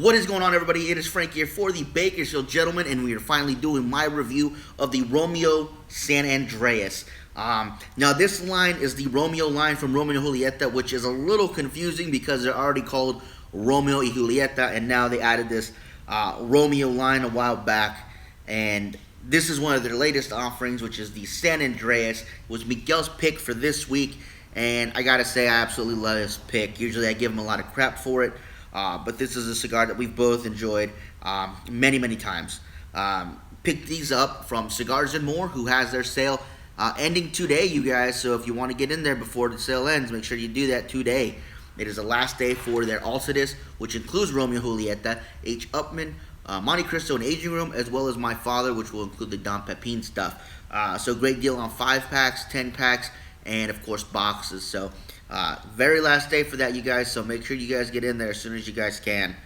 What is going on, everybody? It is Frankie here for the Bakersfield Gentlemen, and we are finally doing my review of the Romeo San Andreas. Now, this line is the Romeo line from Romeo y Julieta, which is a little confusing because they're already called Romeo y Julieta, and now they added this Romeo line a while back, and this is one of their latest offerings, which is the San Andreas. It was Miguel's pick for this week, and I gotta say, I absolutely love this pick. Usually I give him a lot of crap for it, but this is a cigar that we've both enjoyed many times. Picked these up from Cigars and More, who has their sale ending today, you guys. So if you want to get in there before the sale ends, make sure you do that today. It is the last day for their Altadis, which includes Romeo y Julieta, H. Upman, Monte Cristo and Aging Room, as well as My Father, which will include the Don Pepin stuff. So great deal on 5-packs, 10-packs, and of course boxes. So very last day for that, you guys. So make sure you guys get in there as soon as you guys can.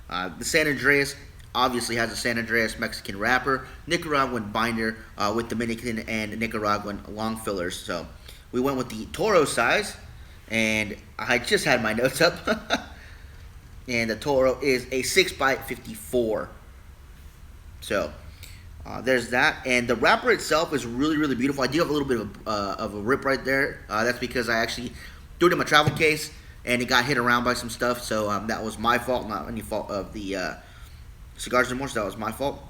The San Andreas obviously has a San Andreas Mexican wrapper, Nicaraguan binder with Dominican and Nicaraguan long fillers. So we went with the Toro size, and I just had my notes up. And the Toro is a 6x54. So there's that, and the wrapper itself is really beautiful. I do have a little bit of a rip right there. That's because I actually threw it in my travel case, and it got hit around by some stuff. So that was my fault, not any fault of the Cigars and More. So that was my fault.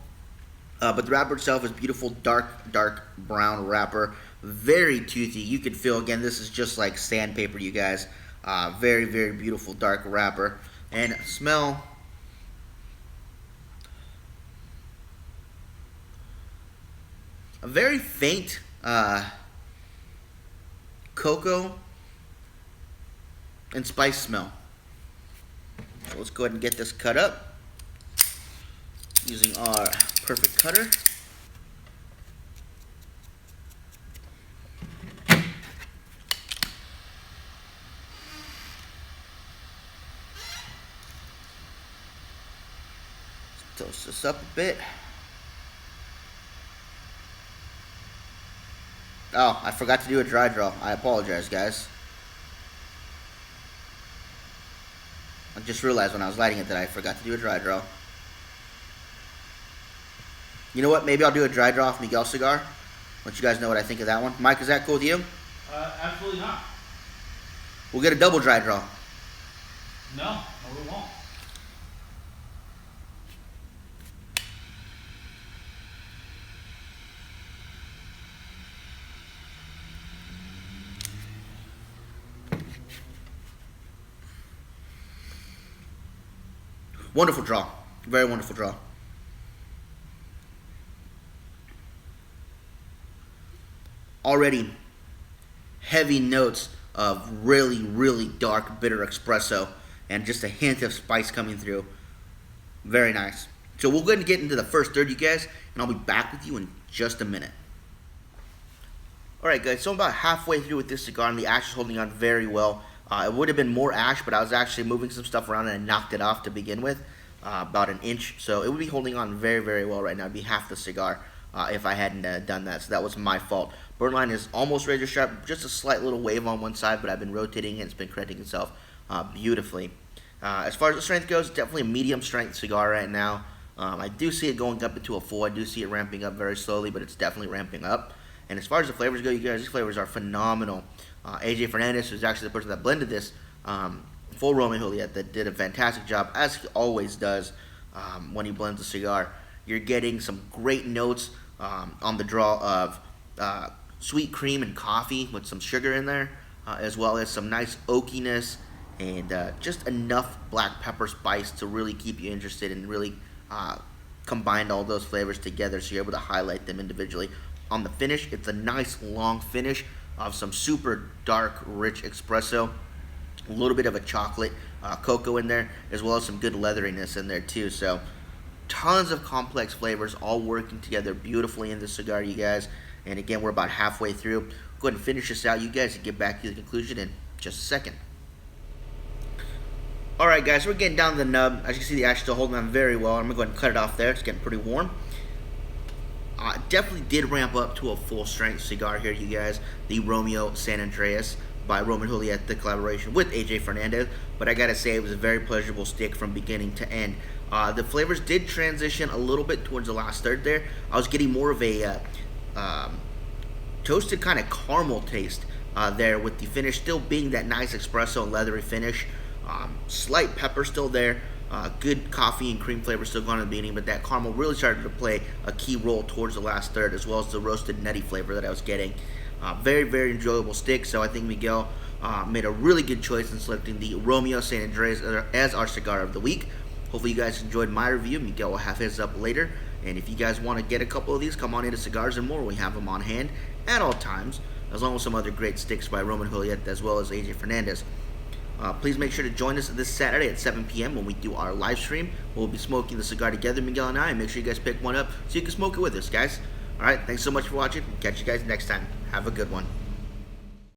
But the wrapper itself is beautiful, dark brown wrapper, very toothy. You can feel, again, this is just like sandpaper, you guys. Very beautiful dark wrapper, and smell. A very faint cocoa and spice smell. So let's go ahead and get this cut up using our perfect cutter. Let's toast this up a bit. Oh, I forgot to do a dry draw. I apologize, guys. I just realized when I was lighting it that I forgot to do a dry draw. You know what? Maybe I'll do a dry draw off Miguel's cigar. Let you guys know what I think of that one. Mike, is that cool with you? Absolutely not. We'll get a double dry draw. No, we won't. Wonderful draw. Very wonderful draw. Already heavy notes of really dark bitter espresso and just a hint of spice coming through. Very nice. So we'll go ahead and get into the first third, you guys, and I'll be back with you in just a minute. Alright, guys, so I'm about halfway through with this cigar, and the ash is holding on very well. It would have been more ash, but I was actually moving some stuff around and I knocked it off to begin with, about an inch. So it would be holding on very well right now. It'd be half the cigar if I hadn't done that. So that was my fault. Burn line is almost razor sharp, just a slight little wave on one side, but I've been rotating it. It's been correcting itself beautifully. As far as the strength goes, definitely a medium strength cigar right now. I do see it going up into a full. I do see it ramping up very slowly, but it's definitely ramping up. And as far as the flavors go, you guys, these flavors are phenomenal. AJ Fernandez, who's actually the person that blended this for Romeo y Julieta, that did a fantastic job, as he always does when he blends a cigar. You're getting some great notes on the draw of sweet cream and coffee with some sugar in there, as well as some nice oakiness and just enough black pepper spice to really keep you interested and really combine all those flavors together so you're able to highlight them individually. On the finish, it's a nice long finish of some super dark, rich espresso, a little bit of a chocolate cocoa in there, as well as some good leatheriness in there too. So tons of complex flavors all working together beautifully in this cigar, you guys. And again, we're about halfway through. Go ahead and finish this out, you guys, and get back to the conclusion in just a second. Alright, guys, we're getting down to the nub. As you can see, the ash is still holding on very well. I'm going to go ahead and cut it off there. It's getting pretty warm. Definitely did ramp up to a full strength cigar here, you guys. The Romeo San Andreas by Romeo y Julieta collaboration with AJ Fernandez. But I gotta say, it was a very pleasurable stick from beginning to end. The flavors did transition a little bit towards the last third there. I was getting more of a toasted kind of caramel taste there, with the finish still being that nice espresso and leathery finish. Slight pepper still there. Good coffee and cream flavor still going in the beginning, but that caramel really started to play a key role towards the last third, as well as the roasted nutty flavor that I was getting. Very, very enjoyable stick. So I think Miguel made a really good choice in selecting the Romeo San Andreas as our cigar of the week. Hopefully you guys enjoyed my review. Miguel will have his up later. And if you guys want to get a couple of these, come on into Cigars and More. We have them on hand at all times, as long as some other great sticks by Romeo y Julieta as well as AJ Fernandez. Please make sure to join us this Saturday at 7 p.m. when we do our live stream. We'll be smoking the cigar together, Miguel and I, and make sure you guys pick one up so you can smoke it with us, guys. All right, thanks so much for watching. We'll catch you guys next time. Have a good one.